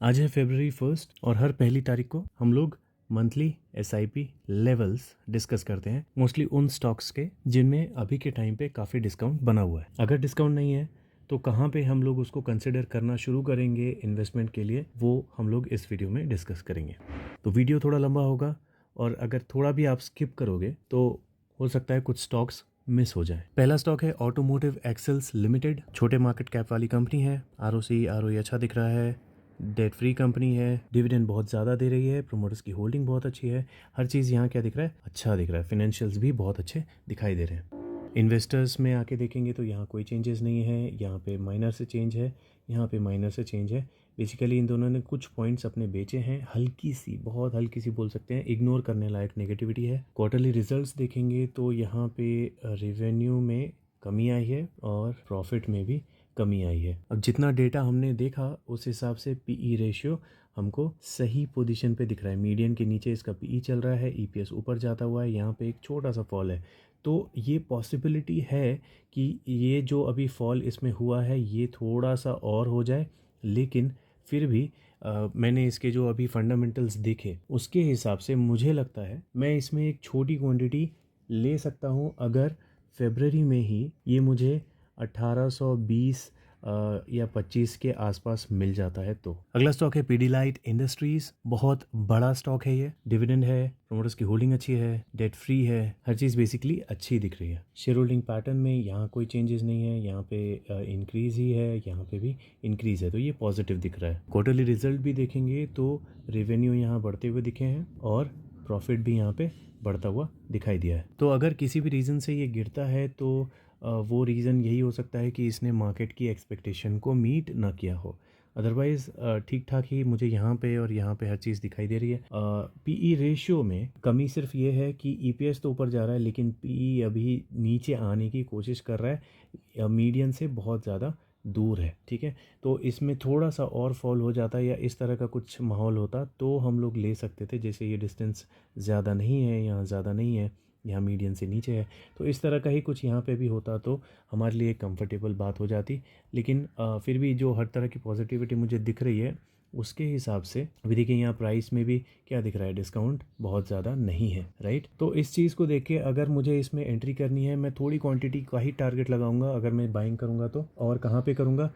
आज है फरवरी 1 और हर पहली तारीख को हम लोग मंथली एसआईपी लेवल्स डिस्कस करते हैं, मोस्टली उन स्टॉक्स के जिनमें अभी के टाइम पे काफ़ी डिस्काउंट बना हुआ है। अगर डिस्काउंट नहीं है तो कहाँ पे हम लोग उसको कंसिडर करना शुरू करेंगे इन्वेस्टमेंट के लिए, वो हम लोग इस वीडियो में डिस्कस करेंगे। तो वीडियो थोड़ा लंबा होगा और अगर थोड़ा भी आप स्किप करोगे तो हो सकता है कुछ स्टॉक्स मिस हो जाए। पहला स्टॉक है ऑटोमोटिव एक्सेल्स लिमिटेड। छोटे मार्केट कैप वाली कंपनी है। आरओई अच्छा दिख रहा है। डेट फ्री कंपनी है। डिविडेंड बहुत ज़्यादा दे रही है। प्रोमोटर्स की होल्डिंग बहुत अच्छी है। हर चीज़ यहाँ क्या दिख रहा है, अच्छा दिख रहा है। फाइनेंशियल्स भी बहुत अच्छे दिखाई दे रहे हैं। इन्वेस्टर्स में आके देखेंगे तो यहाँ कोई चेंजेस नहीं है। यहाँ पे माइनर से चेंज है, यहाँ पे माइनर से चेंज है। बेसिकली इन दोनों ने कुछ पॉइंट्स अपने बेचे हैं। हल्की सी, बहुत हल्की सी बोल सकते हैं, इग्नोर करने लायक नेगेटिविटी है। क्वार्टरली रिजल्ट्स देखेंगे तो यहाँ पे रेवेन्यू में कमी आई है और प्रॉफिट में भी कमी आई है। अब जितना डेटा हमने देखा उस हिसाब से पीई रेशियो हमको सही पोजीशन पे दिख रहा है। मीडियन के नीचे इसका पीई चल रहा है। ईपीएस ऊपर जाता हुआ है। यहाँ पे एक छोटा सा फॉल है, तो ये पॉसिबिलिटी है कि ये जो अभी फॉल इसमें हुआ है ये थोड़ा सा और हो जाए। लेकिन फिर भी मैंने इसके जो अभी फंडामेंटल्स देखे उसके हिसाब से मुझे लगता है मैं इसमें एक छोटी क्वांटिटी ले सकता हूँ अगर फरवरी में ही ये मुझे 1820 या 25 के आसपास मिल जाता है तो। अगला स्टॉक है पीडीलाइट इंडस्ट्रीज। बहुत बड़ा स्टॉक है ये। डिविडेंड है, प्रोमोटर्स की होल्डिंग अच्छी है, डेट फ्री है, हर चीज़ बेसिकली अच्छी दिख रही है। शेयर होल्डिंग पैटर्न में यहाँ कोई चेंजेस नहीं है। यहाँ पे इंक्रीज ही है, यहाँ पे भी इंक्रीज है, तो ये पॉजिटिव दिख रहा है। क्वार्टरली रिजल्ट भी देखेंगे तो रेवेन्यू यहाँ बढ़ते हुए दिखे हैं और प्रॉफिट भी यहाँ पे बढ़ता हुआ दिखाई दिया है। तो अगर किसी भी रीज़न से ये गिरता है तो वो रीज़न यही हो सकता है कि इसने मार्केट की एक्सपेक्टेशन को मीट ना किया हो। अदरवाइज़ ठीक ठाक ही मुझे यहाँ पे और यहाँ पे हर चीज़ दिखाई दे रही है। पीई रेशियो में कमी सिर्फ ये है कि ईपीएस तो ऊपर जा रहा है लेकिन पीई अभी नीचे आने की कोशिश कर रहा है, मीडियन से बहुत ज़्यादा दूर है। ठीक है, तो इसमें थोड़ा सा और फॉल हो जाता या इस तरह का कुछ माहौल होता तो हम लोग ले सकते थे। जैसे ये डिस्टेंस ज़्यादा नहीं है, यहाँ ज़्यादा नहीं है, यहाँ मीडियन से नीचे है, तो इस तरह का ही कुछ यहाँ पे भी होता तो हमारे लिए कंफर्टेबल बात हो जाती। लेकिन फिर भी जो हर तरह की पॉजिटिविटी मुझे दिख रही है उसके हिसाब से अभी देखिए यहाँ प्राइस में भी क्या दिख रहा है, डिस्काउंट बहुत ज़्यादा नहीं है। राइट, तो इस चीज़ को देख के अगर मुझे इसमें एंट्री करनी है मैं थोड़ी क्वांटिटी का ही टारगेट लगाऊंगा अगर मैं बाइंग करूंगा तो। और कहाँ पे करूंगा,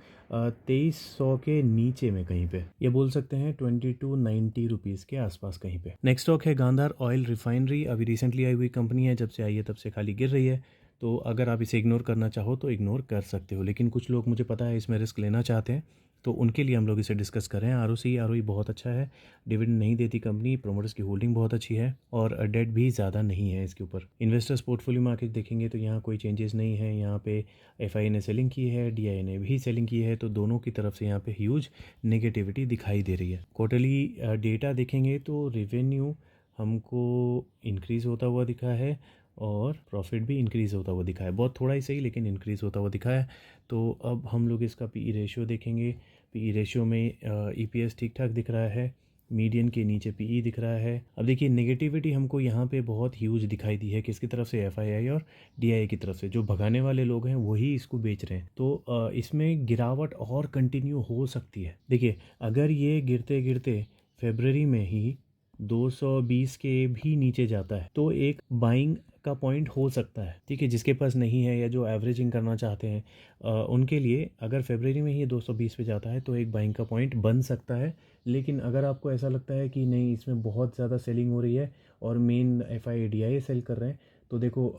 2300 के नीचे में कहीं पे, ये बोल सकते हैं 2290 रुपीज़ के आसपास कहीं पे। नेक्स्ट स्टॉक है गांधार ऑयल रिफाइनरी। अभी रिसेंटली आई हुई कंपनी है, जब से आई है तब से खाली गिर रही है, तो अगर आप इसे इग्नोर करना चाहो तो इग्नोर कर सकते हो। लेकिन कुछ लोग मुझे पता है इसमें रिस्क लेना चाहते हैं, तो उनके लिए हम लोग इसे डिस्कस कर रहे हैं। आरओई बहुत अच्छा है, डिविडेंड नहीं देती कंपनी, प्रोमोटर्स की होल्डिंग बहुत अच्छी है और डेट भी ज़्यादा नहीं है इसके ऊपर। इन्वेस्टर्स पोर्टफोलियो मार्केट देखेंगे तो यहाँ कोई चेंजेस नहीं है। यहाँ पे एफआई ने सेलिंग की है, डीआई ने भी सेलिंग की है, तो दोनों की तरफ से यहाँ पे ह्यूज नेगेटिविटी दिखाई दे रही है। क्वार्टरली डेटा देखेंगे तो रेवेन्यू हमको इंक्रीज़ होता हुआ दिखा है और प्रॉफिट भी इंक्रीज़ होता हुआ दिखा है, बहुत थोड़ा ही सही लेकिन इंक्रीज़ होता हुआ दिखा है। तो अब हम लोग इसका पीई रेशियो देखेंगे। पीई रेशियो में ईपीएस ठीक ठाक दिख रहा है, मीडियन के नीचे पीई दिख रहा है। अब देखिए नेगेटिविटी हमको यहाँ पे बहुत ह्यूज दिखाई दी है, किसकी तरफ से, एफआईआई और डीआई की तरफ से। जो भगाने वाले लोग हैं वही इसको बेच रहे हैं, तो इसमें गिरावट और कंटिन्यू हो सकती है। देखिए अगर ये गिरते गिरते फरवरी में ही 220 के भी नीचे जाता है तो एक बाइंग का पॉइंट हो सकता है। ठीक है, जिसके पास नहीं है या जो एवरेजिंग करना चाहते हैं उनके लिए अगर फरवरी में ही 220 पे जाता है तो एक बाइंग का पॉइंट बन सकता है। लेकिन अगर आपको ऐसा लगता है कि नहीं इसमें बहुत ज़्यादा सेलिंग हो रही है और मेन एफआई डीआई सेल कर रहे हैं, तो देखो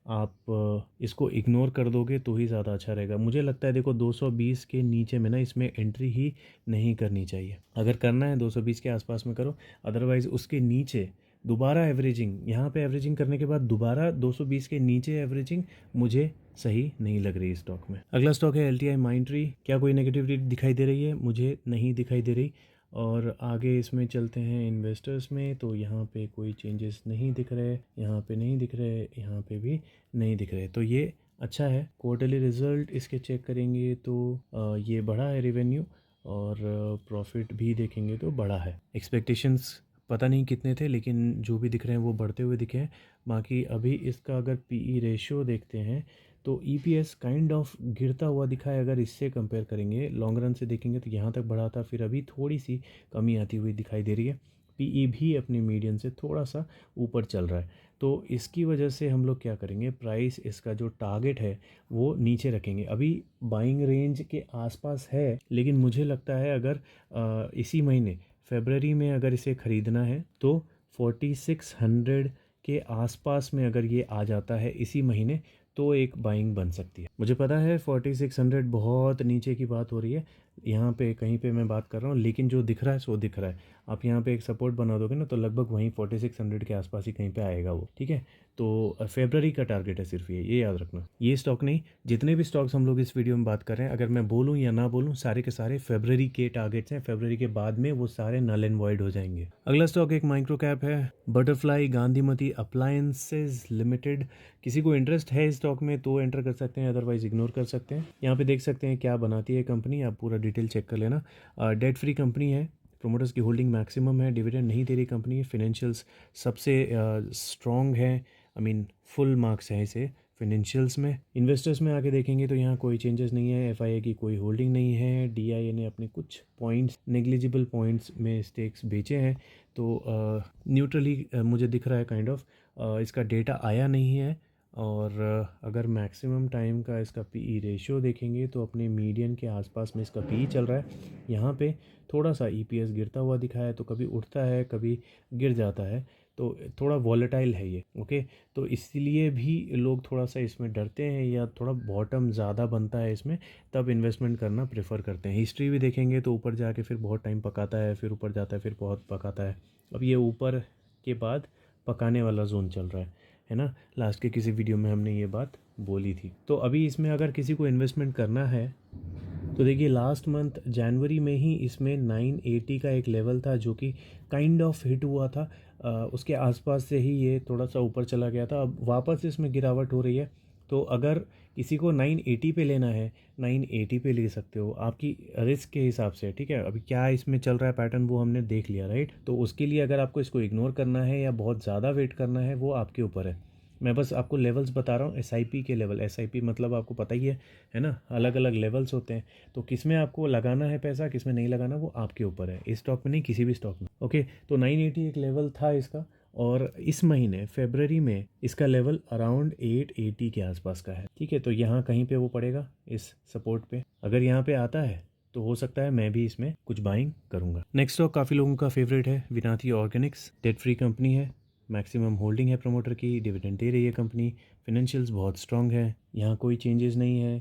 आप इसको इग्नोर कर दोगे तो ही ज़्यादा अच्छा रहेगा। मुझे लगता है देखो 220 के नीचे में ना इसमें एंट्री ही नहीं करनी चाहिए। अगर करना है 220 के आसपास में करो, अदरवाइज़ उसके नीचे दोबारा एवरेजिंग, यहाँ पे एवरेजिंग करने के बाद दोबारा 220 के नीचे एवरेजिंग मुझे सही नहीं लग रही स्टॉक में। अगला स्टॉक है एलटीआई माइंट्री। क्या कोई नेगेटिविटी दिखाई दे रही है? मुझे नहीं दिखाई दे रही। और आगे इसमें चलते हैं इन्वेस्टर्स में, तो यहाँ पे कोई चेंजेस नहीं दिख रहे, यहाँ पे नहीं दिख रहे, यहाँ पे भी नहीं दिख रहे, तो ये अच्छा है। क्वार्टरली रिजल्ट इसके चेक करेंगे तो ये बढ़ा है रेवेन्यू और प्रॉफिट भी देखेंगे तो बढ़ा है। एक्सपेक्टेशंस पता नहीं कितने थे लेकिन जो भी दिख रहे हैं वो बढ़ते हुए दिखे हैं। बाकी अभी इसका अगर पीई रेशियो देखते हैं तो ईपीएस काइंड ऑफ गिरता हुआ दिखा है। अगर इससे कंपेयर करेंगे लॉन्ग रन से देखेंगे तो यहाँ तक बढ़ा था, फिर अभी थोड़ी सी कमी आती हुई दिखाई दे रही है। पीई भी अपने मीडियन से थोड़ा सा ऊपर चल रहा है। तो इसकी वजह से हम लोग क्या करेंगे, प्राइस इसका जो टारगेट है वो नीचे रखेंगे। अभी बाइंग रेंज के आसपास है, लेकिन मुझे लगता है अगर इसी महीने फरवरी में अगर इसे ख़रीदना है तो 4600 के आसपास में अगर ये आ जाता है इसी महीने तो एक बाइंग बन सकती है। मुझे पता है 4600 बहुत नीचे की बात हो रही है, यहाँ पे कहीं पे मैं बात कर रहा हूँ, लेकिन जो दिख रहा है सो दिख रहा है। आप यहाँ पे एक सपोर्ट बना दोगे ना तो लगभग वहीं 4600 के आसपास ही कहीं पे आएगा वो, ठीक है। तो फरवरी का टारगेट है सिर्फ ये याद रखना। ये स्टॉक नहीं, जितने भी स्टॉक्स हम लोग इस वीडियो में बात कर रहे हैं, अगर मैं बोलूँ या ना बोलूँ, सारे के सारे फरवरी के टारगेट्स हैं। फरवरी के बाद में वो सारे नल एंड वॉइड हो जाएंगे। अगला स्टॉक एक माइक्रो कैप है, बटरफ्लाई गांधीमती अप्लायंसेज लिमिटेड। किसी को इंटरेस्ट है इस स्टॉक में तो एंटर कर सकते हैं, अदरवाइज इग्नोर कर सकते हैं। यहाँ पे देख सकते हैं क्या बनाती है कंपनी, आप पूरा डिटेल चेक कर लेना। डेट फ्री कंपनी है, प्रोमोटर्स की होल्डिंग मैक्सिमम है, डिविडेंड नहीं दे रही कंपनी है, फिनेंशियल्स सबसे स्ट्रॉन्ग है, आई मीन फुल मार्क्स हैं इसे फिनेंशियल्स में। इन्वेस्टर्स में आके देखेंगे तो यहाँ कोई चेंजेस नहीं है, एफआईए की कोई होल्डिंग नहीं है, डीआईए ने अपने कुछ पॉइंट्स, नेग्लिजिबल पॉइंट्स में स्टेक्स बेचे हैं, तो न्यूट्रली मुझे दिख रहा है काइंड ऑफ। इसका डेटा आया नहीं है, और अगर मैक्सिमम टाइम का इसका पीई रेशियो देखेंगे तो अपने मीडियन के आसपास में इसका पीई चल रहा है। यहाँ पे थोड़ा सा ईपीएस गिरता हुआ दिखा है, तो कभी उठता है कभी गिर जाता है, तो थोड़ा वॉलेटाइल है ये, ओके। तो इसलिए भी लोग थोड़ा सा इसमें डरते हैं, या थोड़ा बॉटम ज़्यादा बनता है इसमें तब इन्वेस्टमेंट करना प्रेफर करते हैं। हिस्ट्री भी देखेंगे तो ऊपर जाके फिर बहुत टाइम पकाता है, फिर ऊपर जाता है, फिर बहुत पकाता है। अब ये ऊपर के बाद पकाने वाला जोन चल रहा है ना। लास्ट के किसी वीडियो में हमने ये बात बोली थी। तो अभी इसमें अगर किसी को इन्वेस्टमेंट करना है तो देखिए, लास्ट मंथ जनवरी में ही इसमें 980 का एक लेवल था जो कि काइंड ऑफ हिट हुआ था। उसके आसपास से ही ये थोड़ा सा ऊपर चला गया था, अब वापस इसमें गिरावट हो रही है। तो अगर किसी को 980 पे लेना है, 980 पे ले सकते हो, आपकी रिस्क के हिसाब से, ठीक है। अभी क्या इसमें चल रहा है पैटर्न वो हमने देख लिया, राइट। तो उसके लिए अगर आपको इसको इग्नोर करना है या बहुत ज़्यादा वेट करना है, वो आपके ऊपर है। मैं बस आपको लेवल्स बता रहा हूँ, एसआईपी के लेवल। एसआईपी मतलब आपको पता ही है ना, अलग अलग लेवल्स होते हैं। तो किस में आपको लगाना है पैसा, किस में नहीं लगाना, वो आपके ऊपर है। इस स्टॉक में नहीं, किसी भी स्टॉक में, ओके। तो 980 एक लेवल था इसका, और इस महीने फरवरी में इसका लेवल अराउंड 880 के आसपास का है, ठीक है। तो यहाँ कहीं पे वो पड़ेगा इस सपोर्ट पे। अगर यहाँ पे आता है तो हो सकता है मैं भी इसमें कुछ बाइंग करूंगा। नेक्स्ट स्टॉक काफ़ी लोगों का फेवरेट है, विनाती ऑर्गेनिक्स। डेट फ्री कंपनी है, मैक्सिमम होल्डिंग है प्रमोटर की, डिविडेंड दे रही है कंपनी, फिनेंशियल्स बहुत स्ट्रांग है, यहाँ कोई चेंजेस नहीं है।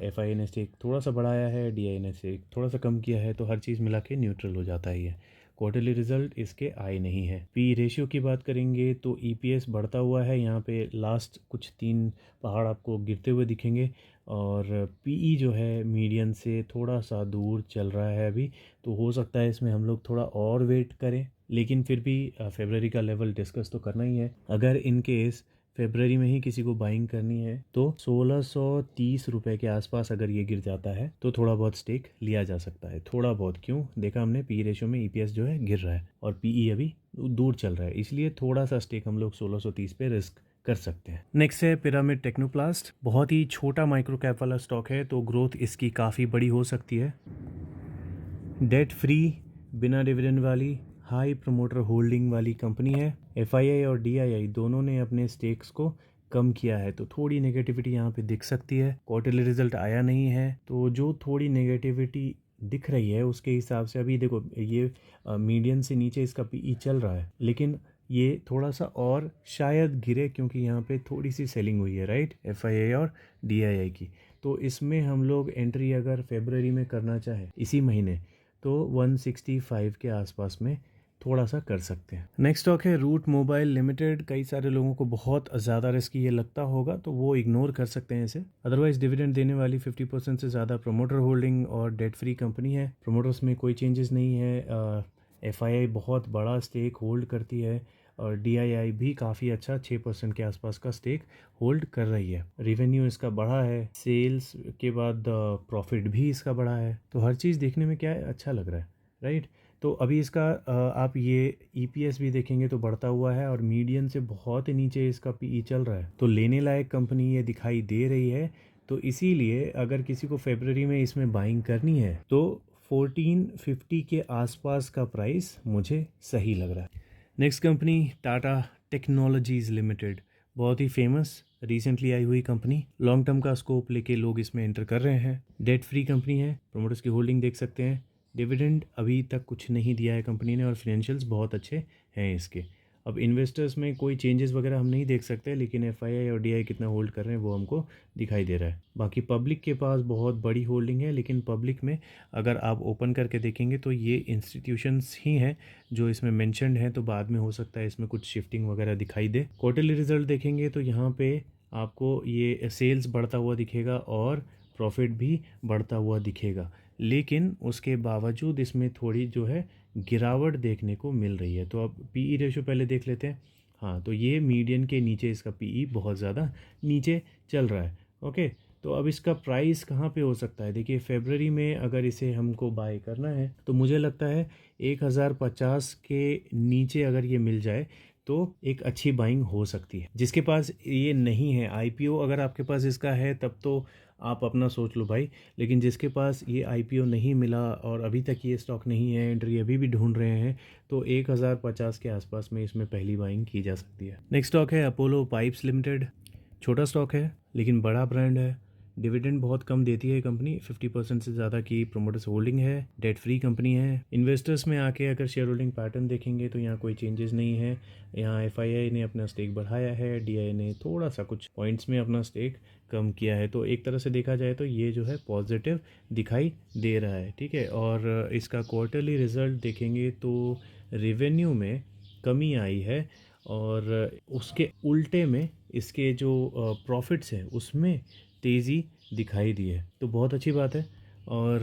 एफआईए ने स्टेक थोड़ा सा बढ़ाया है, डीआई ने स्टेक थोड़ा सा कम किया है, तो हर चीज़ मिला के न्यूट्रल हो जाता है ये। क्वार्टरली रिजल्ट इसके आए नहीं है। पी रेशियो की बात करेंगे तो ईपीएस बढ़ता हुआ है, यहाँ पे लास्ट कुछ 3 पहाड़ आपको गिरते हुए दिखेंगे, और पीई जो है मीडियन से थोड़ा सा दूर चल रहा है अभी। तो हो सकता है इसमें हम लोग थोड़ा और वेट करें, लेकिन फिर भी फरवरी का लेवल डिस्कस तो करना ही है। अगर इन केस फरवरी में ही किसी को बाइंग करनी है तो 1630 रुपए के आसपास अगर ये गिर जाता है तो थोड़ा बहुत स्टेक लिया जा सकता है। थोड़ा बहुत क्यों, देखा हमने पी रेशियो में ईपीएस जो है गिर रहा है और पीई अभी दूर चल रहा है, इसलिए थोड़ा सा स्टेक हम लोग 1630 पे रिस्क कर सकते हैं। नेक्स्ट है पिरामिड टेक्नोप्लास्ट। बहुत ही छोटा माइक्रो कैप वाला स्टॉक है, तो ग्रोथ इसकी काफ़ी बड़ी हो सकती है। डेट फ्री, बिना डिविडेंड वाली, हाई प्रमोटर होल्डिंग वाली कंपनी है। एफआईआई और डीआईआई दोनों ने अपने स्टेक्स को कम किया है, तो थोड़ी नेगेटिविटी यहाँ पे दिख सकती है। क्वार्टरली रिजल्ट आया नहीं है, तो जो थोड़ी नेगेटिविटी दिख रही है उसके हिसाब से अभी देखो, ये मीडियन से नीचे इसका पीई चल रहा है, लेकिन ये थोड़ा सा और शायद गिरे, क्योंकि यहाँ पे थोड़ी सी सेलिंग हुई है, राइट, एफआईआई और डीआईआई की। तो इसमें हम लोग एंट्री अगर फरवरी में करना चाहे इसी महीने तो 165 के आसपास में थोड़ा सा कर सकते हैं। नेक्स्ट स्टॉक है रूट मोबाइल लिमिटेड। कई सारे लोगों को बहुत ज़्यादा रिस्क ये लगता होगा, तो वो इग्नोर कर सकते हैं इसे। अदरवाइज डिविडेंड देने वाली 50% से ज़्यादा प्रमोटर होल्डिंग और डेट फ्री कंपनी है। प्रमोटर्स में कोई चेंजेस नहीं है। एफआईआई बहुत बड़ा स्टेक होल्ड करती है, और डीआईआई भी काफ़ी अच्छा 6% के आसपास का स्टेक होल्ड कर रही है। रिवेन्यू इसका बढ़ा है, सेल्स के बाद प्रॉफिट भी इसका बढ़ा है, तो हर चीज़ देखने में क्या है, अच्छा लग रहा है, राइट। तो अभी इसका आप ये EPS भी देखेंगे तो बढ़ता हुआ है और मीडियन से बहुत ही नीचे इसका PE चल रहा है, तो लेने लायक कंपनी ये दिखाई दे रही है। तो इसीलिए अगर किसी को फरवरी में इसमें बाइंग करनी है तो 1450 के आसपास का प्राइस मुझे सही लग रहा है। Next company Tata technologies limited, बहुत ही फेमस रिसेंटली आई हुई कंपनी। लॉन्ग टर्म का स्कोप लेके लोग इसमें एंटर कर रहे हैं। डेट फ्री कंपनी है, प्रोमोटर्स की होल्डिंग देख सकते हैं। डिविडेंड अभी तक कुछ नहीं दिया है कंपनी ने और फिनेंशियल्स बहुत अच्छे हैं इसके। अब इन्वेस्टर्स में कोई चेंजेस वगैरह हम नहीं देख सकते, लेकिन FII और DI कितना होल्ड कर रहे हैं वो हमको दिखाई दे रहा है। बाकी पब्लिक के पास बहुत बड़ी होल्डिंग है, लेकिन पब्लिक में अगर आप ओपन करके देखेंगे तो ये इंस्टीट्यूशंस ही हैं जो इसमें मेंशन्ड हैं, तो बाद में हो सकता है इसमें कुछ शिफ्टिंग वगैरह दिखाई दे। क्वार्टरली रिजल्ट देखेंगे तो यहाँ पे आपको ये सेल्स बढ़ता हुआ दिखेगा और प्रॉफिट भी बढ़ता हुआ दिखेगा, लेकिन उसके बावजूद इसमें थोड़ी जो है गिरावट देखने को मिल रही है। तो अब PE रेशो पहले देख लेते हैं। हाँ, तो ये मीडियन के नीचे इसका PE बहुत ज़्यादा नीचे चल रहा है। ओके, तो अब इसका प्राइस कहाँ पे हो सकता है? देखिए, फरवरी में अगर इसे हमको बाय करना है तो मुझे लगता है 1050 के नीचे अगर ये मिल जाए तो एक अच्छी बाइंग हो सकती है। जिसके पास ये नहीं है IPO, अगर आपके पास इसका है तब तो आप अपना सोच लो भाई, लेकिन जिसके पास ये IPO नहीं मिला और अभी तक ये स्टॉक नहीं है, एंट्री अभी भी ढूंढ रहे हैं, तो 1050 के आसपास में इसमें पहली बाइंग की जा सकती है। नेक्स्ट स्टॉक है अपोलो पाइप्स लिमिटेड। छोटा स्टॉक है लेकिन बड़ा ब्रांड है। डिविडेंड बहुत कम देती है कंपनी, 50% से ज़्यादा की प्रोमोटर्स होल्डिंग है। डेट फ्री कंपनी है। इन्वेस्टर्स में आके अगर शेयर होल्डिंग पैटर्न देखेंगे तो यहाँ कोई चेंजेस नहीं है। यहाँ FII ने अपना स्टेक बढ़ाया है, DI ने थोड़ा सा कुछ पॉइंट्स में अपना स्टेक कम किया है। तो एक तरह से देखा जाए तो ये जो है पॉजिटिव दिखाई दे रहा है, ठीक है। और इसका क्वार्टरली रिजल्ट देखेंगे तो रेवेन्यू में कमी आई है और उसके उल्टे में इसके जो प्रॉफिट्स हैं उसमें तेज़ी दिखाई दी है, तो बहुत अच्छी बात है। और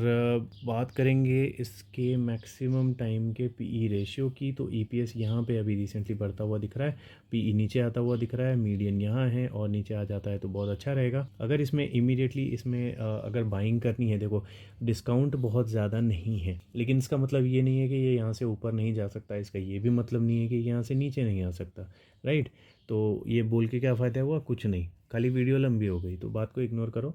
बात करेंगे इसके मैक्सिमम टाइम के PE रेशियो की, तो EPS यहाँ पे अभी रिसेंटली बढ़ता हुआ दिख रहा है, PE नीचे आता हुआ दिख रहा है, मीडियन यहाँ है और नीचे आ जाता है तो बहुत अच्छा रहेगा। अगर इसमें इमीडिएटली इसमें अगर बाइंग करनी है, देखो डिस्काउंट बहुत ज़्यादा नहीं है, लेकिन इसका मतलब ये नहीं है कि ये यहाँ से ऊपर नहीं जा सकता, इसका ये भी मतलब नहीं है कि यहाँ से नीचे नहीं आ सकता, राइट। तो ये बोल के क्या फ़ायदा हुआ? कुछ नहीं, खाली वीडियो लंबी हो गई, तो बात को इग्नोर करो।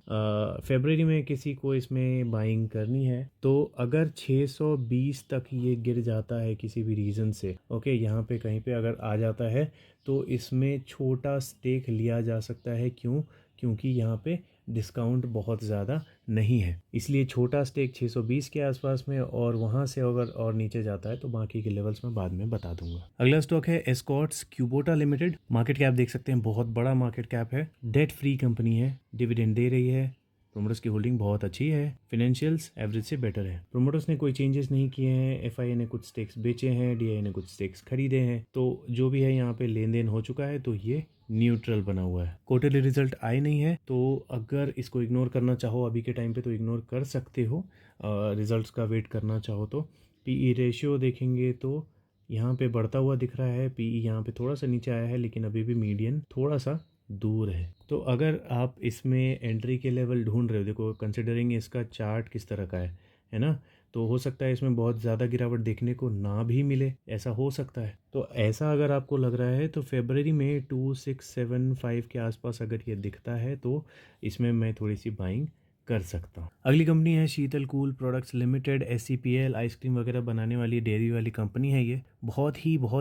फरवरी में किसी को इसमें बाइंग करनी है तो अगर 620 तक ये गिर जाता है किसी भी रीज़न से, ओके, यहाँ पे कहीं पे अगर आ जाता है तो इसमें छोटा स्टेक लिया जा सकता है। क्यों? क्योंकि यहाँ पे डिस्काउंट बहुत ज़्यादा नहीं है, इसलिए छोटा स्टेक 620 के आसपास में, और वहाँ से अगर और नीचे जाता है तो बाकी के लेवल्स में बाद में बता दूंगा। अगला स्टॉक है Escorts Kubota limited. Market cap देख सकते हैं, बहुत बड़ा मार्केट कैप है। डेट फ्री कंपनी है, डिविडेंड दे रही है, प्रोमोटर्स की होल्डिंग बहुत अच्छी है, फिनेंशियल्स एवरेज से बेटर है। प्रोमोटर्स ने कोई चेंजेस नहीं किए हैं, FII ने कुछ स्टेक्स बेचे हैं, DI ने कुछ स्टेक्स खरीदे हैं, तो जो भी है यहाँ पे लेन देन हो चुका है, तो ये न्यूट्रल बना हुआ है। क्वार्टरली रिजल्ट आए नहीं है, तो अगर इसको इग्नोर करना चाहो अभी के टाइम पे तो इग्नोर कर सकते हो, रिजल्ट्स का वेट करना चाहो तो। PE रेशियो देखेंगे तो यहाँ पे बढ़ता हुआ दिख रहा है, PE यहाँ पे थोड़ा सा नीचे आया है, लेकिन अभी भी मीडियन थोड़ा सा दूर है। तो अगर आप इसमें एंट्री के लेवल ढूंढ रहे हो, देखो कंसिडरिंग इसका चार्ट किस तरह का है ना, तो हो सकता है इसमें बहुत ज़्यादा गिरावट देखने को ना भी मिले, ऐसा हो सकता है। तो ऐसा अगर आपको लग रहा है तो फरवरी में 2675 के आसपास अगर ये दिखता है तो इसमें मैं थोड़ी सी बाइंग कर सकता हूँ। अगली कंपनी है Sheetal cool products limited, SCPL, ice cream वगैरह बनाने वाली डेयरी वाली कंपनी है। ये बहुत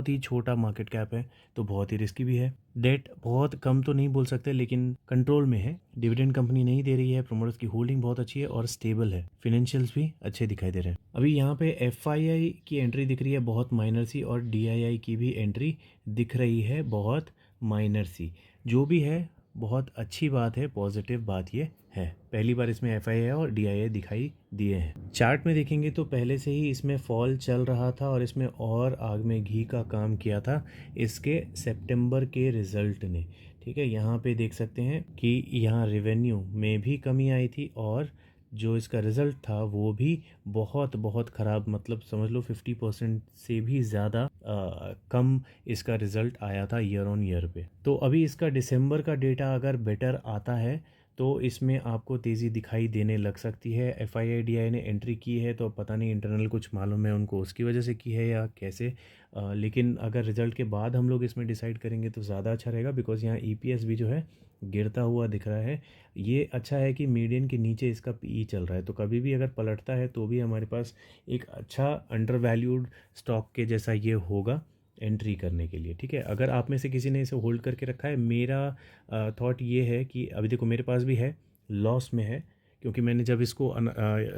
ही छोटा मार्केट कैप है, तो बहुत ही रिस्की भी है। डेट बहुत कम तो नहीं बोल सकते, लेकिन कंट्रोल में है। डिविडेंड कंपनी नहीं दे रही है, प्रोमोटर्स की होल्डिंग बहुत अच्छी है और स्टेबल है, फिनेंशियल्स भी अच्छे दिखाई दे रहे हैं। अभी यहाँ पे FII की एंट्री दिख रही है बहुत माइनर सी, और DII की भी एंट्री दिख रही है बहुत माइनर सी। जो भी है बहुत अच्छी बात है, पॉजिटिव बात ये है। पहली बार इसमें FII और DII दिखाई दिए हैं। चार्ट में देखेंगे तो पहले से ही इसमें फॉल चल रहा था और इसमें और आग में घी का काम किया था इसके सितंबर के रिजल्ट ने, ठीक है। यहाँ पे देख सकते हैं कि यहाँ रेवेन्यू में भी कमी आई थी और जो इसका रिज़ल्ट था वो भी बहुत ख़राब, मतलब समझ लो 50% से भी ज़्यादा कम इसका रिज़ल्ट आया था ईयर ऑन ईयर पे। तो अभी इसका दिसंबर का डेटा अगर बेटर आता है तो इसमें आपको तेज़ी दिखाई देने लग सकती है। FII-DI ने एंट्री की है तो पता नहीं इंटरनल कुछ मालूम है उनको उसकी वजह से की है या कैसे, लेकिन अगर रिज़ल्ट के बाद हम लोग इसमें डिसाइड करेंगे तो ज़्यादा अच्छा रहेगा, बिकॉज़ यहाँ EPS भी जो है गिरता हुआ दिख रहा है। ये अच्छा है कि मीडियन के नीचे इसका PE चल रहा है, तो कभी भी अगर पलटता है तो भी हमारे पास एक अच्छा अंडर वैल्यूड स्टॉक के जैसा ये होगा एंट्री करने के लिए। ठीक है, अगर आप में से किसी ने इसे होल्ड करके रखा है, मेरा थॉट ये है कि अभी देखो मेरे पास भी है, लॉस में है, क्योंकि मैंने जब इसको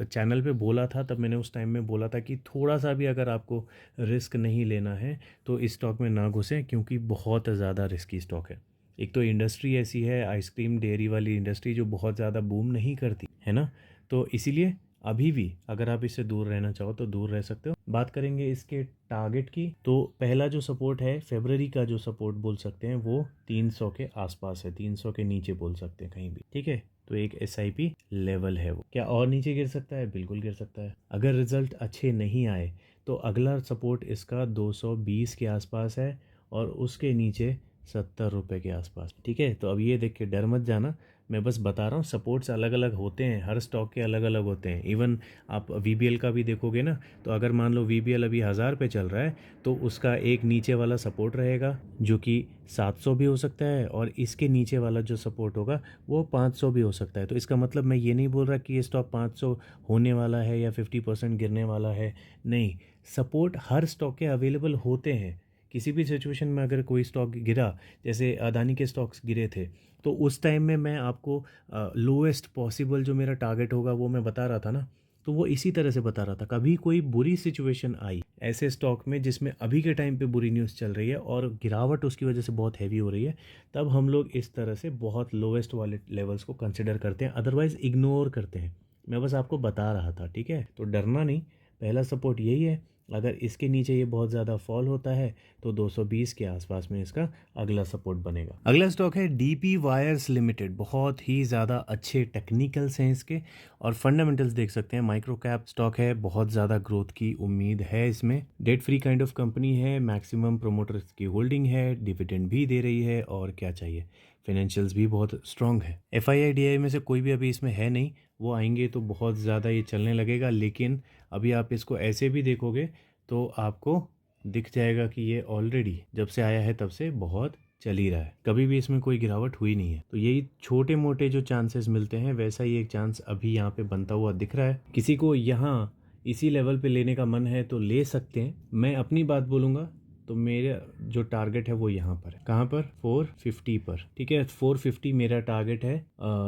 चैनल पे बोला था तब मैंने उस टाइम में बोला था कि थोड़ा सा भी अगर आपको रिस्क नहीं लेना है तो इस स्टॉक में ना घुसें, क्योंकि बहुत ज़्यादा रिस्की स्टॉक है। एक तो इंडस्ट्री ऐसी है, आइसक्रीम डेयरी वाली इंडस्ट्री, जो बहुत ज़्यादा बूम नहीं करती है ना, तो इसीलिए अभी भी अगर आप इससे दूर रहना चाहो तो दूर रह सकते हो। बात करेंगे इसके टारगेट की, तो पहला जो सपोर्ट है, फरवरी का जो सपोर्ट बोल सकते हैं, वो 300 के आसपास है, 300 के नीचे बोल सकते हैं कहीं भी। ठीक है, तो एक SIP लेवल है वो। क्या और नीचे गिर सकता है? बिल्कुल गिर सकता है। अगर रिजल्ट अच्छे नहीं आए तो अगला सपोर्ट इसका 220 के आसपास है और उसके नीचे 70 रुपये के आसपास। ठीक है, तो अब ये देख के डर मत जाना, मैं बस बता रहा हूँ सपोर्ट्स अलग अलग होते हैं, हर स्टॉक के अलग अलग होते हैं। इवन आप VBL का भी देखोगे ना, तो अगर मान लो VBL अभी 1000 पे चल रहा है तो उसका एक नीचे वाला सपोर्ट रहेगा जो कि 700 भी हो सकता है, और इसके नीचे वाला जो सपोर्ट होगा वो 500 भी हो सकता है। तो इसका मतलब मैं ये नहीं बोल रहा कि ये स्टॉक 500 होने वाला है या 50% गिरने वाला है, नहीं। सपोर्ट हर स्टॉक के अवेलेबल होते हैं। किसी भी सिचुएशन में अगर कोई स्टॉक गिरा, जैसे अदानी के स्टॉक्स गिरे थे, तो उस टाइम में मैं आपको लोएस्ट पॉसिबल जो मेरा टारगेट होगा वो मैं बता रहा था ना, तो वो इसी तरह से बता रहा था। कभी कोई बुरी सिचुएशन आई ऐसे स्टॉक में जिसमें अभी के टाइम पे बुरी न्यूज़ चल रही है और गिरावट उसकी वजह से बहुत हैवी हो रही है, तब हम लोग इस तरह से बहुत लोएस्ट वाले लेवल्स को कंसिडर करते हैं, अदरवाइज़ इग्नोर करते हैं। मैं बस आपको बता रहा था, ठीक है, तो डरना नहीं। पहला सपोर्ट यही है, अगर इसके नीचे ये बहुत ज़्यादा फॉल होता है तो 220 के आसपास में इसका अगला सपोर्ट बनेगा। अगला स्टॉक है DP वायर्स लिमिटेड। बहुत ही ज़्यादा अच्छे टेक्निकल्स हैं इसके और फंडामेंटल्स देख सकते हैं। माइक्रो कैप स्टॉक है, बहुत ज़्यादा ग्रोथ की उम्मीद है इसमें। Debt free kind of company है, मैक्सिमम प्रोमोटर्स की होल्डिंग है, डिविडेंड भी दे रही है, और क्या चाहिए, फाइनेंशियल्स भी बहुत स्ट्रॉन्ग है। FII-DI में से कोई भी अभी इसमें है नहीं, वो आएंगे तो बहुत ज़्यादा ये चलने लगेगा, लेकिन अभी आप इसको ऐसे भी देखोगे तो आपको दिख जाएगा कि ये ऑलरेडी जब से आया है तब से बहुत चल ही रहा है, कभी भी इसमें कोई गिरावट हुई नहीं है। तो यही छोटे मोटे जो चांसेस मिलते हैं, वैसा ही एक चांस अभी यहाँ पे बनता हुआ दिख रहा है। किसी को यहाँ इसी लेवल पे लेने का मन है तो ले सकते हैं। मैं अपनी बात बोलूँगा तो मेरा जो टारगेट है वो यहाँ पर है। कहाँ पर? 450 पर। ठीक है, 450 मेरा टारगेट है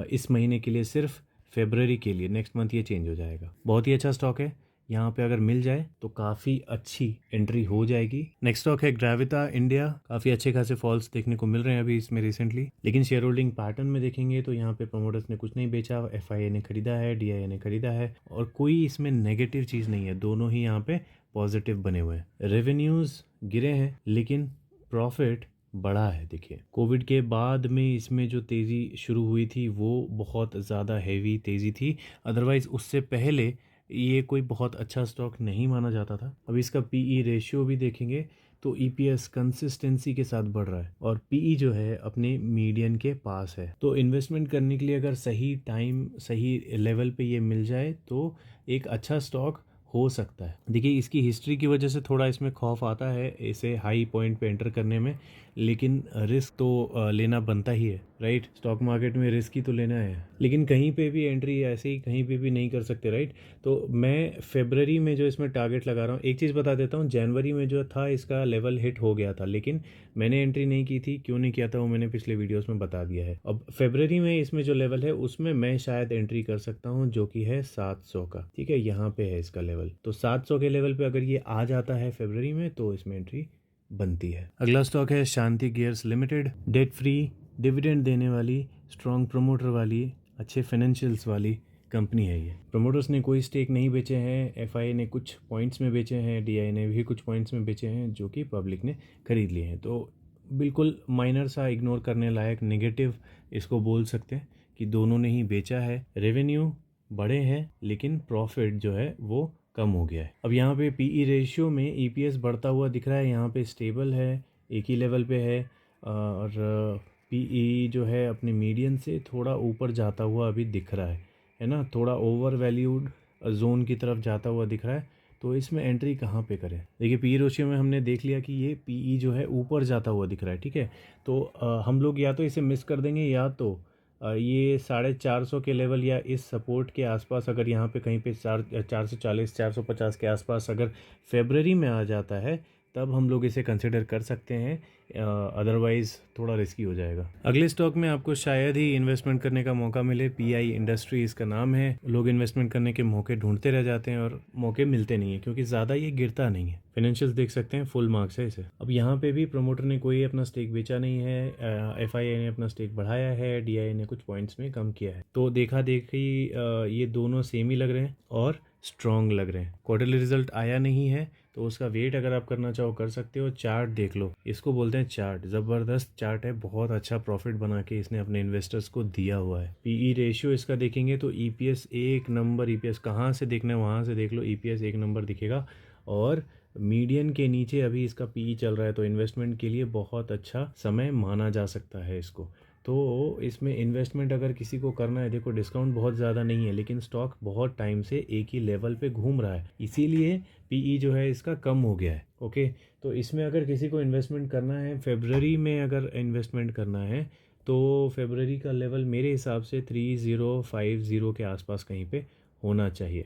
इस महीने के लिए, सिर्फ फरवरी के लिए। नेक्स्ट मंथ ये चेंज हो जाएगा। बहुत ही अच्छा स्टॉक है, यहाँ पे अगर मिल जाए तो काफ़ी अच्छी एंट्री हो जाएगी। नेक्स्ट स्टॉक है ग्रेविटा इंडिया। काफ़ी अच्छे खासे फॉल्स देखने को मिल रहे हैं अभी इसमें रिसेंटली, लेकिन शेयर होल्डिंग पैटर्न में देखेंगे तो यहाँ पे प्रमोटर्स ने कुछ नहीं बेचा, FII ने खरीदा है, DII ने खरीदा है, और कोई इसमें नेगेटिव चीज़ नहीं है। दोनों ही यहाँ पे पॉजिटिव बने हुए हैं। रेवेन्यूज़ गिरे हैं लेकिन प्रॉफिट बढ़ा है। देखिए, कोविड के बाद में इसमें जो तेज़ी शुरू हुई थी वो बहुत ज़्यादा हैवी तेज़ी थी, अदरवाइज़ उससे पहले ये कोई बहुत अच्छा स्टॉक नहीं माना जाता था। अब इसका PE रेशियो भी देखेंगे तो EPS कंसिस्टेंसी के साथ बढ़ रहा है और PE जो है अपने मीडियन के पास है। तो इन्वेस्टमेंट करने के लिए अगर सही टाइम सही लेवल पे ये मिल जाए तो एक अच्छा स्टॉक हो सकता है। देखिए, इसकी हिस्ट्री की वजह से थोड़ा इसमें खौफ आता है इसे हाई पॉइंट पे एंटर करने में, लेकिन रिस्क तो लेना बनता ही है, राइट। स्टॉक मार्केट में रिस्क ही तो लेना है, लेकिन कहीं पे भी एंट्री ऐसे ही कहीं पे भी नहीं कर सकते, राइट। तो मैं फरवरी में जो इसमें टारगेट लगा रहा हूँ, एक चीज़ बता देता हूँ, जनवरी में जो था इसका लेवल हिट हो गया था, लेकिन मैंने एंट्री नहीं की थी। क्यों नहीं किया था वो मैंने पिछले वीडियोस में बता दिया है। अब फरवरी में इसमें जो लेवल है उसमें मैं शायद एंट्री कर सकता हूँ, जो कि है 700 का। ठीक है, यहाँ पे है इसका लेवल, तो 700 के लेवल पे अगर ये आ जाता है फरवरी में तो इसमें एंट्री बनती है। अगला स्टॉक है Shanti gears limited. Debt free, dividend देने वाली, स्ट्रॉन्ग प्रमोटर वाली, अच्छे फाइनेंशियल्स वाली कंपनी है ये। प्रमोटर्स ने कोई स्टेक नहीं बेचे हैं, FII ने कुछ पॉइंट्स में बेचे हैं, DII ने भी कुछ पॉइंट्स में बेचे हैं, जो कि पब्लिक ने खरीद लिए हैं। तो बिल्कुल माइनर सा, इग्नोर करने लायक नेगेटिव इसको बोल सकते हैं कि दोनों ने ही बेचा है। रेवेन्यू बड़े हैं लेकिन प्रॉफिट जो है वो कम हो गया है। अब यहाँ पे PE रेशियो में EPS बढ़ता हुआ दिख रहा है, यहाँ पे स्टेबल है, एक ही लेवल पे है, और पीई जो है अपने मीडियन से थोड़ा ऊपर जाता हुआ अभी दिख रहा है ना, थोड़ा ओवर वैल्यूड जोन की तरफ जाता हुआ दिख रहा है। तो इसमें एंट्री कहाँ पे करें? देखिए पी रेशियो में हमने देख लिया कि ये पीई जो है ऊपर जाता हुआ दिख रहा है, ठीक है। तो हम लोग या तो इसे मिस कर देंगे, या तो ये 450 के लेवल या इस सपोर्ट के आसपास, अगर यहाँ पे कहीं पे 440 450 के आसपास अगर फेबररी में आ जाता है तब हम लोग इसे कंसिडर कर सकते हैं, अदरवाइज़ थोड़ा रिस्की हो जाएगा। अगले स्टॉक में आपको शायद ही इन्वेस्टमेंट करने का मौका मिले। पीआई इंडस्ट्री इसका नाम है। लोग इन्वेस्टमेंट करने के मौके ढूंढते रह जाते हैं और मौके मिलते नहीं है, क्योंकि ज़्यादा ये गिरता नहीं है। फाइनेंशियल्स देख सकते हैं, फुल मार्क्स है इसे। अब यहाँ पे भी प्रमोटर ने कोई अपना स्टेक बेचा नहीं है, एफआईआई ने अपना स्टेक बढ़ाया है, डीआई ने कुछ पॉइंट्स में कम किया है। तो देखा देखी ये दोनों सेम ही लग रहे हैं और स्ट्रॉन्ग लग रहे हैं। क्वार्टरली रिजल्ट आया नहीं है तो उसका वेट अगर आप करना चाहो कर सकते हो। चार्ट देख लो, इसको बोलते हैं चार्ट, ज़बरदस्त चार्ट है, बहुत अच्छा प्रॉफिट बना के इसने अपने इन्वेस्टर्स को दिया हुआ है। पीई रेशियो इसका देखेंगे तो ईपीएस एक नंबर, ईपीएस कहाँ से देखना है वहाँ से देख लो, ईपीएस एक नंबर दिखेगा। और मीडियन के नीचे अभी इसका पीई चल रहा है, तो इन्वेस्टमेंट के लिए बहुत अच्छा समय माना जा सकता है इसको। तो इसमें इन्वेस्टमेंट अगर किसी को करना है, देखो डिस्काउंट बहुत ज़्यादा नहीं है, लेकिन स्टॉक बहुत टाइम से एक ही लेवल पे घूम रहा है, इसीलिए पीई जो है इसका कम हो गया है। ओके, तो इसमें अगर किसी को इन्वेस्टमेंट करना है, फेब्रवरी में अगर इन्वेस्टमेंट करना है तो फेब्रवरी का लेवल मेरे हिसाब से 3050 के आसपास कहीं पे होना चाहिए।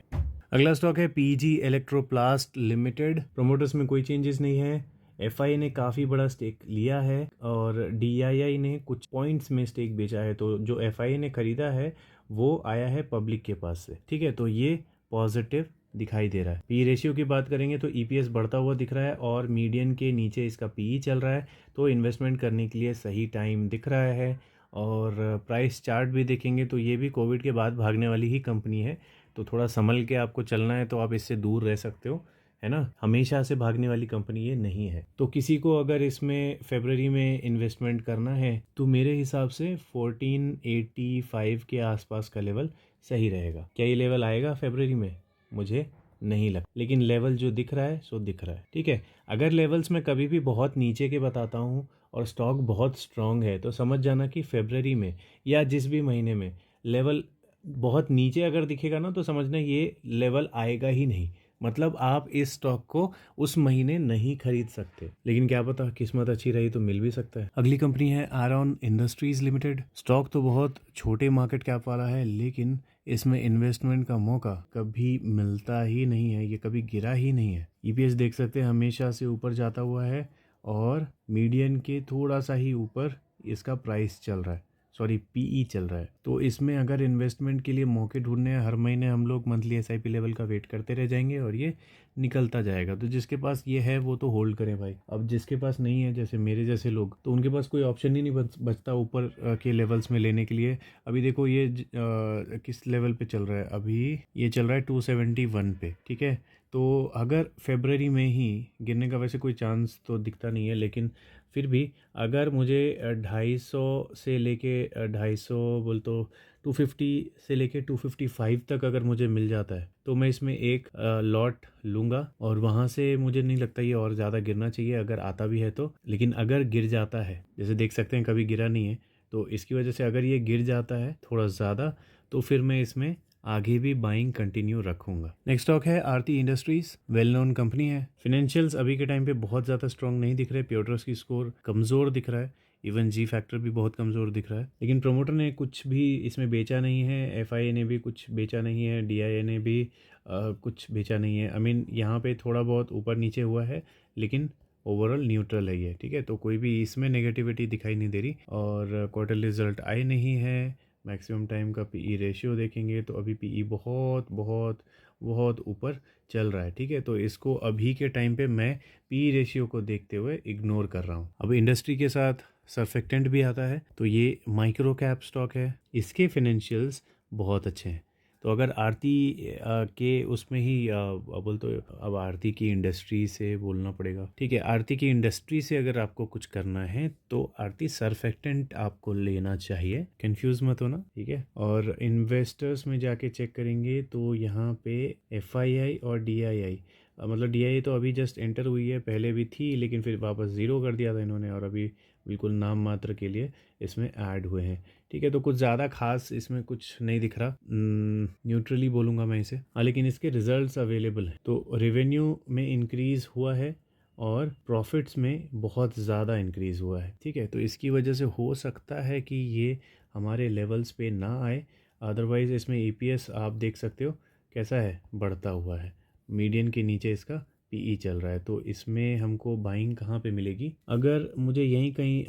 अगला स्टॉक है पीजी इलेक्ट्रोप्लास्ट लिमिटेड। प्रोमोटर्स में कोई चेंजेस नहीं है। एफआई ने काफ़ी बड़ा स्टेक लिया है और डीआईआई ने कुछ पॉइंट्स में स्टेक बेचा है। तो जो एफआई ने खरीदा है वो आया है पब्लिक के पास से, ठीक है। तो ये पॉजिटिव दिखाई दे रहा है। पी रेशियो की बात करेंगे तो ईपीएस बढ़ता हुआ दिख रहा है और मीडियन के नीचे इसका पीई चल रहा है, तो इन्वेस्टमेंट करने के लिए सही टाइम दिख रहा है। और प्राइस चार्ट भी देखेंगे तो ये भी कोविड के बाद भागने वाली ही कंपनी है, तो थोड़ा संभल के आपको चलना है तो आप इससे दूर रह सकते हो, है ना। हमेशा से भागने वाली कंपनी ये नहीं है। तो किसी को अगर इसमें फेब्रवरी में इन्वेस्टमेंट करना है तो मेरे हिसाब से 1485 के आसपास का लेवल सही रहेगा। क्या ये लेवल आएगा फेब्रवरी में? मुझे नहीं लगता, लेकिन लेवल जो दिख रहा है सो दिख रहा है, ठीक है। अगर लेवल्स में कभी भी बहुत नीचे के बताता हूँ और स्टॉक बहुत स्ट्रांग है तो समझ जाना कि फेब्रवरी में या जिस भी महीने में लेवल बहुत नीचे अगर दिखेगा ना तो समझना ये लेवल आएगा ही नहीं, मतलब आप इस स्टॉक को उस महीने नहीं खरीद सकते। लेकिन क्या पता किस्मत अच्छी रही तो मिल भी सकता है। अगली कंपनी है आयरन इंडस्ट्रीज लिमिटेड। स्टॉक तो बहुत छोटे मार्केट कैप वाला है, लेकिन इसमें इन्वेस्टमेंट का मौका कभी मिलता ही नहीं है, ये कभी गिरा ही नहीं है। ईपीएस देख सकते हैं हमेशा से ऊपर जाता हुआ है और मीडियन के थोड़ा सा ही ऊपर इसका प्राइस चल रहा है, सॉरी पीई चल रहा है। तो इसमें अगर इन्वेस्टमेंट के लिए मौके ढूंढने हैं, हर महीने हम लोग मंथली एसआईपी लेवल का वेट करते रह जाएंगे और ये निकलता जाएगा। तो जिसके पास ये है वो तो होल्ड करें भाई। अब जिसके पास नहीं है, जैसे मेरे जैसे लोग, तो उनके पास कोई ऑप्शन ही नहीं बचता ऊपर के लेवल्स में लेने के लिए। अभी देखो ये किस लेवल पे चल रहा है, अभी ये चल रहा है 271 पे, ठीक है। तो अगर फेब्रवरी में ही गिरने का वैसे कोई चांस तो दिखता नहीं है, लेकिन फिर भी अगर मुझे 250 से लेके 250 बोल तो 250 से लेके 255 तक अगर मुझे मिल जाता है तो मैं इसमें एक लॉट लूँगा और वहाँ से मुझे नहीं लगता ये और ज़्यादा गिरना चाहिए, अगर आता भी है तो। लेकिन अगर गिर जाता है, जैसे देख सकते हैं कभी गिरा नहीं है, तो इसकी वजह से अगर ये गिर जाता है थोड़ा ज़्यादा तो फिर मैं इसमें आगे भी बाइंग कंटिन्यू रखूंगा। नेक्स्ट स्टॉक है आरती इंडस्ट्रीज। वेल नोन कंपनी है। फाइनेंशियल्स अभी के टाइम पे बहुत ज़्यादा स्ट्रॉन्ग नहीं दिख रहे, प्योटर्स की स्कोर कमज़ोर दिख रहा है, इवन जी फैक्टर भी बहुत कमज़ोर दिख रहा है। लेकिन प्रोमोटर ने कुछ भी इसमें बेचा नहीं है, एफआईए ने भी कुछ बेचा नहीं है, डीआईए ने भी कुछ बेचा नहीं है। आई मीन यहाँ पे थोड़ा बहुत ऊपर नीचे हुआ है, लेकिन ओवरऑल न्यूट्रल है ये, ठीक है। तो कोई भी इसमें नेगेटिविटी दिखाई नहीं दे रही और क्वार्टरली रिजल्ट आए नहीं है। मैक्सिमम टाइम का पीई रेशियो देखेंगे तो अभी पीई बहुत बहुत बहुत ऊपर चल रहा है, ठीक है। तो इसको अभी के टाइम पे मैं पीई रेशियो को देखते हुए इग्नोर कर रहा हूँ। अब इंडस्ट्री के साथ सर्फेक्टेंट भी आता है, तो ये माइक्रो कैप स्टॉक है, इसके फाइनेंशियल्स बहुत अच्छे हैं। तो अगर आरती के उसमें ही बोल तो, अब आरती की इंडस्ट्री से बोलना पड़ेगा, ठीक है। आरती की इंडस्ट्री से अगर आपको कुछ करना है तो आरती सर्फेक्टेंट आपको लेना चाहिए, कंफ्यूज मत होना, ठीक है। और इन्वेस्टर्स में जाके चेक करेंगे तो यहाँ पे एफआईआई और डीआईआई मतलब DIA तो अभी जस्ट एंटर हुई है, पहले भी थी लेकिन फिर वापस ज़ीरो कर दिया था इन्होंने, और अभी बिल्कुल नाम मात्र के लिए इसमें ऐड हुए हैं। ठीक है, तो कुछ ज़्यादा खास इसमें कुछ नहीं दिख रहा, न्यूट्रली बोलूँगा मैं इसे। हाँ, लेकिन इसके रिजल्ट्स अवेलेबल हैं। तो रेवेन्यू में इंक्रीज़ हुआ है और प्रॉफिट्स में बहुत ज़्यादा इंक्रीज़ हुआ है। ठीक है, तो इसकी वजह से हो सकता है कि ये हमारे लेवल्स पे ना आए, अदरवाइज़ इसमें EPS आप देख सकते हो कैसा है, बढ़ता हुआ है। मीडियन के नीचे इसका PE चल रहा है, तो इसमें हमको बाइंग कहाँ पे मिलेगी? अगर मुझे यहीं कहीं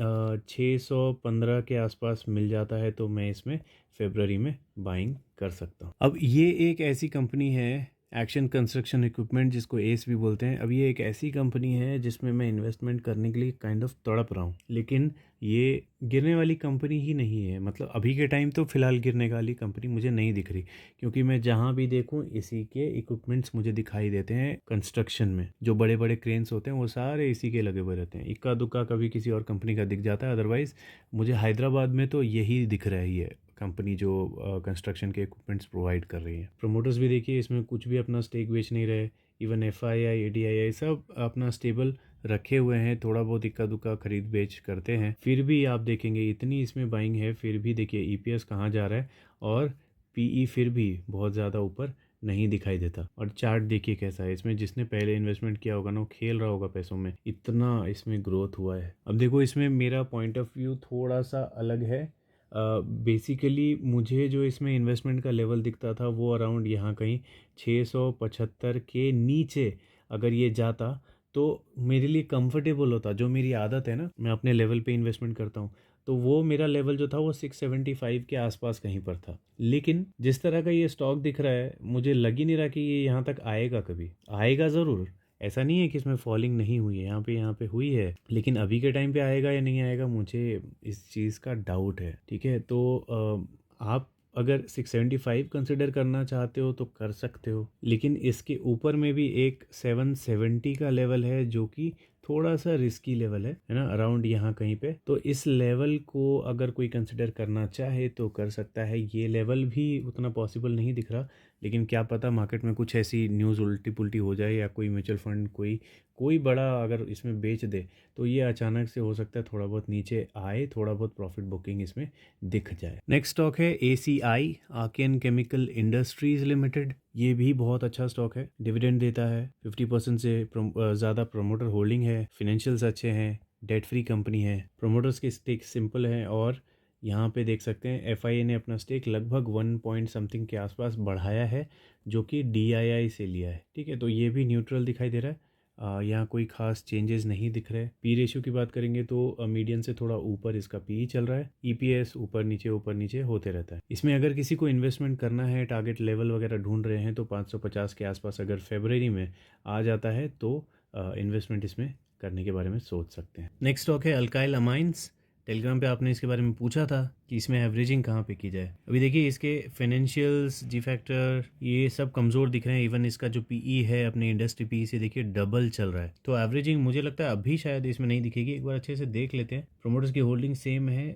615 के आसपास मिल जाता है तो मैं इसमें फरवरी में बाइंग कर सकता हूँ। अब ये एक ऐसी कंपनी है, एक्शन कंस्ट्रक्शन इक्विपमेंट, जिसको एस भी बोलते हैं। अब ये एक ऐसी कंपनी है जिसमें मैं इन्वेस्टमेंट करने के लिए काइंड ऑफ तड़प रहा हूँ, लेकिन ये गिरने वाली कंपनी ही नहीं है। मतलब अभी के टाइम तो फ़िलहाल गिरने वाली कंपनी मुझे नहीं दिख रही, क्योंकि मैं जहाँ भी देखूँ इसी के इक्विपमेंट्स मुझे दिखाई देते हैं। कंस्ट्रक्शन में जो बड़े बड़े क्रेन्स होते हैं वो सारे इसी के लगे हुए रहते हैं। इक्का दुक्का कभी किसी और कंपनी का दिख जाता है, अदरवाइज़ मुझे हैदराबाद में तो यही दिख रही है कंपनी जो कंस्ट्रक्शन के इक्विपमेंट्स प्रोवाइड कर रही है। प्रमोटर्स भी देखिए, इसमें कुछ भी अपना स्टेक बेच नहीं रहे। इवन FII ADII सब अपना स्टेबल रखे हुए हैं, थोड़ा बहुत इक्का दुक्का खरीद बेच करते हैं। फिर भी आप देखेंगे इतनी इसमें बाइंग है, फिर भी देखिए EPS कहाँ जा रहा है, और PE फिर भी बहुत ज़्यादा ऊपर नहीं दिखाई देता। और चार्ट देखिए कैसा है, इसमें जिसने पहले इन्वेस्टमेंट किया होगा ना, वो खेल रहा होगा पैसों में, इतना इसमें ग्रोथ हुआ है। अब देखो, इसमें मेरा पॉइंट ऑफ व्यू थोड़ा सा अलग है। बेसिकली मुझे जो इसमें इन्वेस्टमेंट का लेवल दिखता था वो अराउंड यहाँ कहीं 675 के नीचे अगर ये जाता तो मेरे लिए कंफर्टेबल होता। जो मेरी आदत है ना, मैं अपने लेवल पे इन्वेस्टमेंट करता हूँ, तो वो मेरा लेवल जो था वो 675 के आसपास कहीं पर था। लेकिन जिस तरह का ये स्टॉक दिख रहा है, मुझे लग ही नहीं रहा कि ये यहाँ तक आएगा। कभी आएगा ज़रूर, ऐसा नहीं है कि इसमें फॉलिंग नहीं हुई है, यहाँ पे हुई है, लेकिन अभी के टाइम पे आएगा या नहीं आएगा, मुझे इस चीज़ का डाउट है। ठीक है, तो आप अगर 675 कंसिडर करना चाहते हो तो कर सकते हो, लेकिन इसके ऊपर में भी एक 770 का लेवल है जो कि थोड़ा सा रिस्की लेवल है ना, अराउंड यहाँ कहीं पे। तो इस लेवल को अगर कोई कंसिडर करना चाहे तो कर सकता है। ये लेवल भी उतना पॉसिबल नहीं दिख रहा, लेकिन क्या पता मार्केट में कुछ ऐसी न्यूज़ उल्टी पुल्टी हो जाए, या कोई म्यूचुअल फंड कोई बड़ा अगर इसमें बेच दे तो ये अचानक से हो सकता है थोड़ा बहुत नीचे आए, थोड़ा बहुत प्रॉफिट बुकिंग इसमें दिख जाए। नेक्स्ट स्टॉक है ACI, arcane chemical industries limited. ये भी बहुत अच्छा स्टॉक है, डिविडेंड देता है, 50% से ज़्यादा प्रमोटर होल्डिंग है, फिनेंशियल्स अच्छे हैं, डेट फ्री कंपनी है, प्रमोटर्स की स्टेक सिंपल है, और यहाँ पे देख सकते हैं FIA ने अपना स्टेक लगभग 1 पॉइंट समथिंग के आसपास बढ़ाया है, जो कि DII से लिया है। ठीक है, तो ये भी न्यूट्रल दिखाई दे रहा है, यहाँ कोई खास चेंजेस नहीं दिख रहे। पी रेशियो की बात करेंगे तो मीडियन से थोड़ा ऊपर इसका PE चल रहा है, EPS ऊपर नीचे होते रहता है। इसमें अगर किसी को इन्वेस्टमेंट करना है, टारगेट लेवल वगैरह ढूंढ रहे हैं, तो 550 के आसपास अगर फरवरी में आ जाता है तो इन्वेस्टमेंट इसमें करने के बारे में सोच सकते हैं। नेक्स्ट स्टॉक है अल्काइल अमाइंस। टेलीग्राम पे आपने इसके बारे में पूछा था कि इसमें एवरेजिंग कहाँ पे की जाए। अभी देखिए इसके फाइनेंशियल्स, जी फैक्टर, ये सब कमज़ोर दिख रहे हैं। इवन इसका जो PE है अपने इंडस्ट्री PE से देखिए डबल चल रहा है, तो एवरेजिंग मुझे लगता है अभी शायद इसमें नहीं दिखेगी। एक बार अच्छे से देख लेते हैं। प्रोमोटर्स की होल्डिंग सेम है,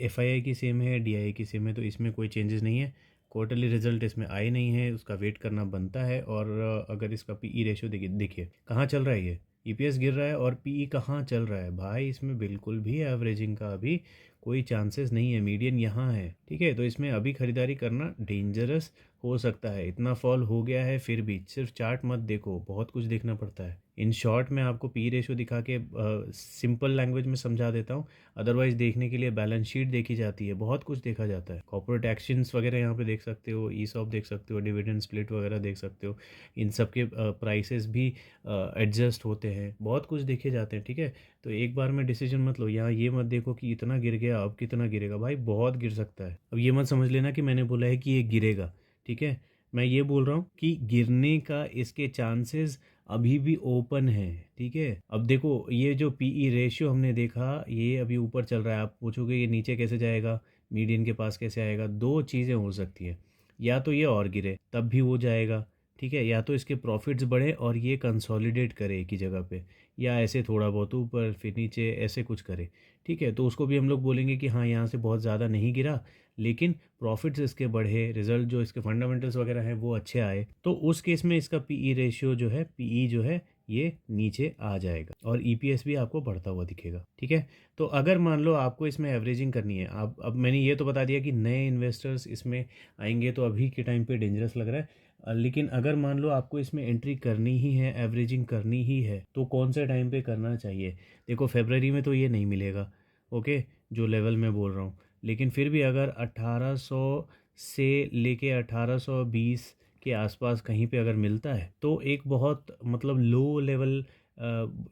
FII की सेम है, DII की सेम है, तो इसमें कोई चेंजेस नहीं है। क्वार्टरली रिजल्ट इसमें आए नहीं है, उसका वेट करना बनता है। और अगर इसका PE रेशियो देखिए कहाँ चल रहा है, ये EPS गिर रहा है और PE कहाँ चल रहा है भाई, इसमें बिल्कुल भी एवरेजिंग का अभी कोई चांसेस नहीं है। मीडियन यहाँ है। ठीक है, तो इसमें अभी खरीदारी करना डेंजरस हो सकता है। इतना फॉल हो गया है, फिर भी सिर्फ चार्ट मत देखो, बहुत कुछ देखना पड़ता है। इन शॉर्ट मैं आपको PE रेशियो दिखा के सिंपल लैंग्वेज में समझा देता हूँ, अदरवाइज देखने के लिए बैलेंस शीट देखी जाती है, बहुत कुछ देखा जाता है। कॉर्पोरेट एक्शंस वगैरह यहाँ पे देख सकते हो, ESOP देख सकते हो, डिविडेंड स्प्लिट वगैरह देख सकते हो, इन सब के प्राइसेस भी एडजस्ट होते हैं, बहुत कुछ देखे जाते हैं। ठीक है, तो एक बार में डिसीजन मत लो। यहाँ ये मत देखो कि इतना गिर गया अब कितना गिरेगा, भाई बहुत गिर सकता है। अब ये मत समझ लेना कि मैंने बोला है कि ये गिरेगा। ठीक है, मैं ये बोल रहा हूँ कि गिरने का इसके चांसेस अभी भी ओपन है। ठीक है, अब देखो ये जो PE रेशियो हमने देखा, ये अभी ऊपर चल रहा है। आप पूछोगे ये नीचे कैसे जाएगा, मीडियन के पास कैसे आएगा? दो चीज़ें हो सकती है, या तो ये और गिरे तब भी वो जाएगा, ठीक है, या तो इसके प्रॉफिट्स बढ़े और ये कंसोलिडेट करे एक ही जगह पे, या ऐसे थोड़ा बहुत ऊपर फिर नीचे ऐसे कुछ करे, ठीक है, तो उसको भी हम लोग बोलेंगे कि हाँ यहाँ से बहुत ज़्यादा नहीं गिरा लेकिन प्रॉफिट्स इसके बढ़े, रिजल्ट जो इसके फंडामेंटल्स वगैरह हैं वो अच्छे आए, तो उस केस में इसका पीई रेशियो जो है, पीई जो है ये नीचे आ जाएगा और ईपीएस भी आपको बढ़ता हुआ दिखेगा। ठीक है, तो अगर मान लो आपको इसमें एवरेजिंग करनी है, आप अब मैंने ये तो बता दिया कि नए इन्वेस्टर्स इसमें आएंगे तो अभी के टाइम पे डेंजरस लग रहा है, लेकिन अगर मान लो आपको इसमें एंट्री करनी ही है, एवरेजिंग करनी ही है, तो कौन से टाइम पे करना चाहिए? देखो फरवरी में तो ये नहीं मिलेगा, ओके, जो लेवल मैं बोल रहा हूँ, लेकिन फिर भी अगर 1800 से लेके 1820 के आसपास कहीं पे अगर मिलता है तो एक बहुत मतलब लो लेवल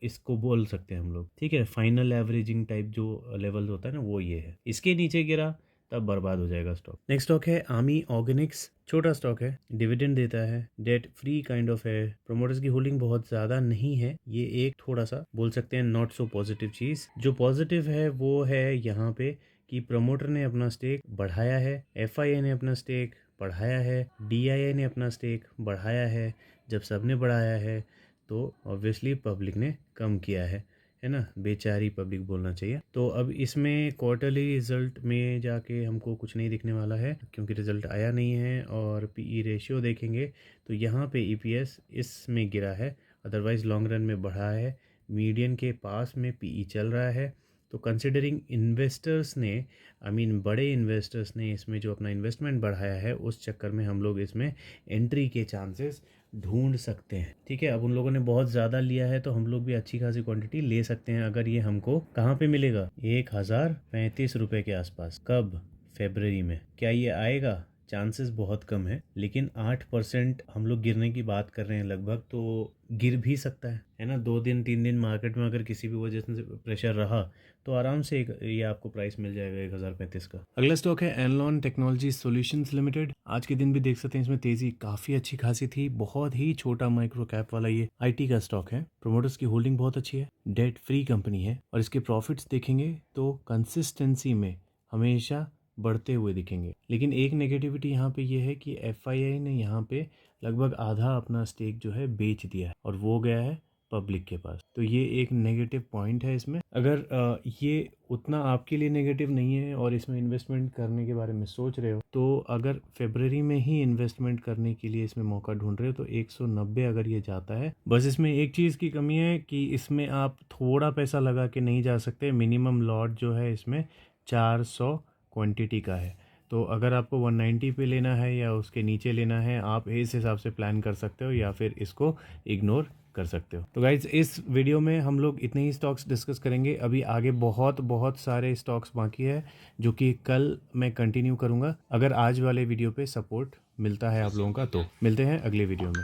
इसको बोल सकते हैं हम लोग। ठीक है, फाइनल एवरेजिंग टाइप जो लेवल होता है ना वो ये है। इसके नीचे गिरा तब बर्बाद हो जाएगा स्टॉक। नेक्स्ट स्टॉक है आमी ऑर्गेनिक्स। छोटा स्टॉक है, डिविडेंड देता है, डेट फ्री काइंड ऑफ है, प्रमोटर्स की होल्डिंग बहुत ज़्यादा नहीं है, ये एक थोड़ा सा बोल सकते हैं नॉट सो पॉजिटिव चीज़। जो पॉजिटिव है वो है यहाँ पे कि प्रमोटर ने अपना स्टेक बढ़ाया है, एफआईआई ने अपना स्टेक बढ़ाया है, डीआईआई ने अपना स्टेक बढ़ाया है। जब सबने बढ़ाया है तो ऑब्वियसली पब्लिक ने कम किया है ना, बेचारी पब्लिक बोलना चाहिए। तो अब इसमें क्वार्टरली रिजल्ट में जाके हमको कुछ नहीं दिखने वाला है क्योंकि रिजल्ट आया नहीं है, और पीई रेशियो देखेंगे तो यहाँ पे ईपीएस इसमें गिरा है, अदरवाइज लॉन्ग रन में बढ़ा है, मीडियन के पास में पीई चल रहा है। तो कंसिडरिंग इन्वेस्टर्स ने बड़े इन्वेस्टर्स ने इसमें जो अपना इन्वेस्टमेंट बढ़ाया है, उस चक्कर में हम लोग इसमें एंट्री के चांसेस ढूंढ सकते हैं। ठीक है, अब उन लोगों ने बहुत ज़्यादा लिया है तो हम लोग भी अच्छी खासी क्वांटिटी ले सकते हैं। अगर ये हमको कहाँ पे मिलेगा? 1035 रुपये के आसपास। कब? फरवरी में। क्या ये आएगा? चांसेस बहुत कम है, लेकिन 8% हम लोग गिरने की बात कर रहे हैं लगभग, तो गिर भी सकता है ना। 2 दिन 3 दिन मार्केट में अगर किसी भी वजह से प्रेशर रहा तो आराम से ये आपको प्राइस मिल जाएगा 1035 का। अगला स्टॉक है एनलॉन टेक्नोलॉजी सॉल्यूशंस लिमिटेड। आज के दिन भी देख सकते हैं इसमें तेजी काफी अच्छी खासी थी, बहुत ही छोटा माइक्रो कैप वाला ये आईटी का स्टॉक है। प्रोमोटर्स की होल्डिंग बहुत अच्छी है, डेट फ्री कंपनी है, और इसके प्रॉफिट्स देखेंगे तो कंसिस्टेंसी में हमेशा बढ़ते हुए दिखेंगे। लेकिन एक नेगेटिविटी यहाँ पे ये है कि एफआईआई ने यहाँ पे लगभग आधा अपना स्टेक जो है बेच दिया है और वो गया है पब्लिक के पास, तो ये एक नेगेटिव पॉइंट है इसमें। अगर ये उतना आपके लिए नेगेटिव नहीं है और इसमें इन्वेस्टमेंट करने के बारे में सोच रहे हो, तो अगर फरवरी में ही इन्वेस्टमेंट करने के लिए इसमें मौका ढूंढ रहे हो तो 190 अगर ये जाता है, बस इसमें एक चीज़ की कमी है कि इसमें आप थोड़ा पैसा लगा के नहीं जा सकते। मिनिमम लॉट जो है इसमें 400 क्वांटिटी का है, तो अगर आपको 190 पे लेना है या उसके नीचे लेना है, आप इस हिसाब से प्लान कर सकते हो या फिर इसको इग्नोर कर सकते हो। तो गाइज इस वीडियो में हम लोग इतने ही स्टॉक्स डिस्कस करेंगे, अभी आगे बहुत सारे स्टॉक्स बाकी है जो कि कल मैं कंटिन्यू करूंगा। अगर आज वाले वीडियो पे सपोर्ट मिलता है आप लोगों का तो मिलते हैं अगले वीडियो में।